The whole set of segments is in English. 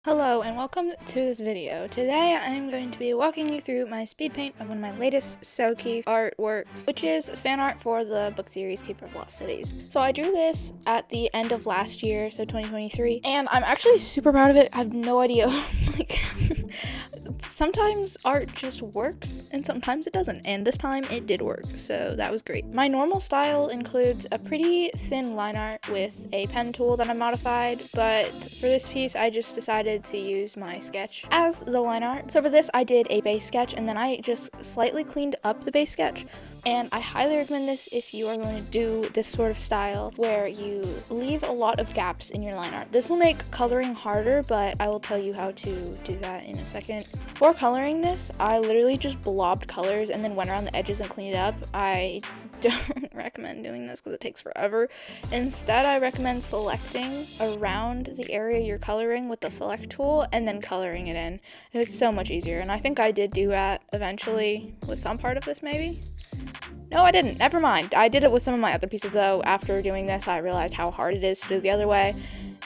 Hello and welcome to this video. Today I am going to be walking you through my speed paint of one of my latest Sokeefe artworks, which is fan art for the book series Keeper of Lost Cities. So I drew this at the end of last year, so 2023, and I'm actually super proud of it. I have no idea, like, sometimes art just works and sometimes it doesn't, and this time it did work, so that was great. My normal style includes a pretty thin line art with a pen tool that I modified, but for this piece I just decided to use my sketch as the line art. So for this I did a base sketch and then I just slightly cleaned up the base sketch. And I highly recommend this if you are going to do this sort of style where you leave a lot of gaps in your line art. This will make coloring harder, but I will tell you how to do that in a second. For coloring this, I literally just blobbed colors and then went around the edges and cleaned it up. I don't recommend doing this because it takes forever. Instead, I recommend selecting around the area you're coloring with the select tool and then coloring it in. It's so much easier, and I think I did do that eventually with some part of this maybe. No, I didn't. Never mind. I did it with some of my other pieces, though. After doing this, I realized how hard it is to do it the other way.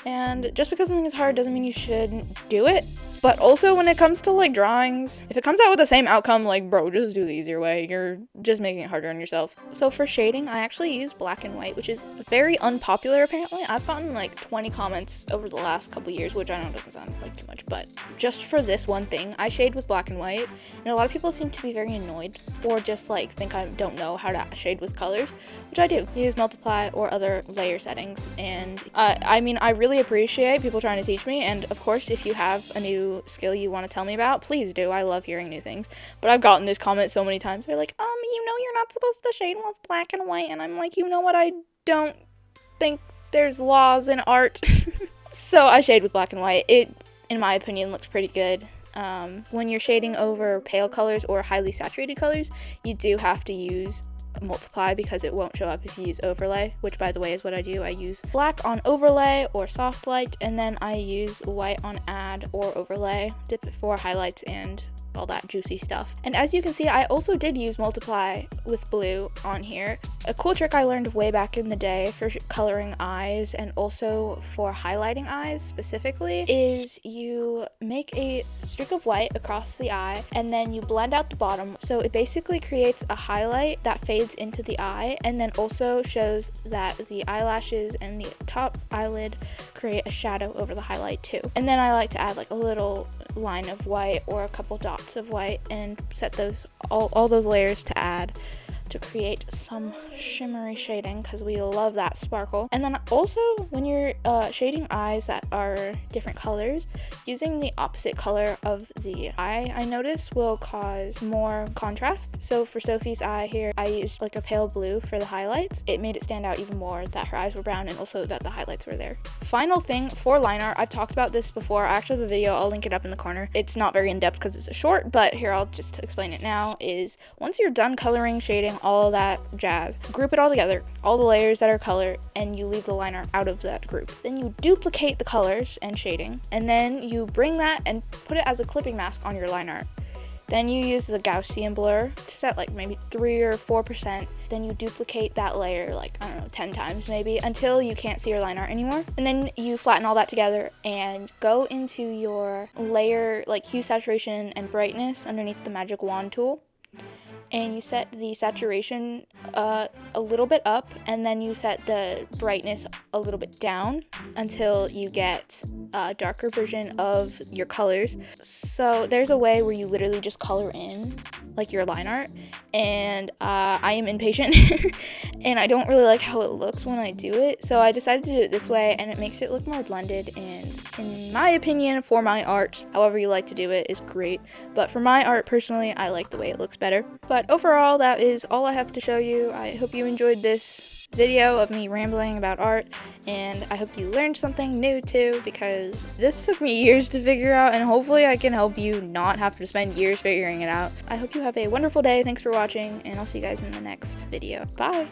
And just because something is hard doesn't mean you shouldn't do it. But also, when it comes to, like, drawings, if it comes out with the same outcome, like, bro, just do the easier way. You're just making it harder on yourself. So for shading, I actually use black and white, which is very unpopular, apparently. I've gotten, like, 20 comments over the last couple years, which I know doesn't sound like too much, but just for this one thing, I shade with black and white. And a lot of people seem to be very annoyed or just, like, think I don't know how to shade with colors, which I do. Use multiply or other layer settings. And I mean, I really appreciate people trying to teach me. And of course, if you have a new skill you want to tell me about, please do. I love hearing new things. But I've gotten this comment so many times. They're like, you know you're not supposed to shade with black and white. And I'm like, you know what? I don't think there's laws in art. So I shade with black and white. It, in my opinion, looks pretty good. When you're shading over pale colors or highly saturated colors, you do have to use multiply because it won't show up if you use overlay, which by the way is what I do. I use black on overlay or soft light, and then I use white on add or overlay for highlights and all that juicy stuff. And as you can see, I also did use multiply with blue on here. A cool trick I learned way back in the day for coloring eyes and also for highlighting eyes specifically is you make a streak of white across the eye and then you blend out the bottom, so it basically creates a highlight that fades into the eye and then also shows that the eyelashes and the top eyelid create a shadow over the highlight too. And then I like to add like a little line of white or a couple dots of white and set those all those layers to add to create some shimmery shading because we love that sparkle. And then also when you're shading eyes that are different colors, using the opposite color of the eye, I noticed, will cause more contrast. So for Sophie's eye here, I used like a pale blue for the highlights. It made it stand out even more that her eyes were brown and also that the highlights were there. Final thing for line art, I've talked about this before. I actually have a video, I'll link it up in the corner. It's not very in-depth because it's a short, but here I'll just explain it now, is once you're done coloring, shading, all that jazz, group it all together, all the layers that are color, and you leave the line art out of that group. Then you duplicate the colors and shading, and then you bring that and put it as a clipping mask on your line art. Then you use the Gaussian blur to set like maybe 3 or 4%. Then you duplicate that layer like, I don't know, 10 times maybe until you can't see your line art anymore. And then you flatten all that together and go into your layer like hue, saturation, and brightness underneath the magic wand tool. And you set the saturation a little bit up, and then you set the brightness a little bit down until you get a darker version of your colors. So there's a way where you literally just color in like your line art, and I am impatient and I don't really like how it looks when I do it, so I decided to do it this way, and it makes it look more blended, and in my opinion, for my art, however you like to do it is great, but for my art personally, I like the way it looks better. But overall, that is all I have to show you. I hope you enjoyed this video of me rambling about art, and I hope you learned something new too, because this took me years to figure out, and hopefully I can help you not have to spend years figuring it out. I hope you have a wonderful day. Thanks for watching, and I'll see you guys in the next video. Bye!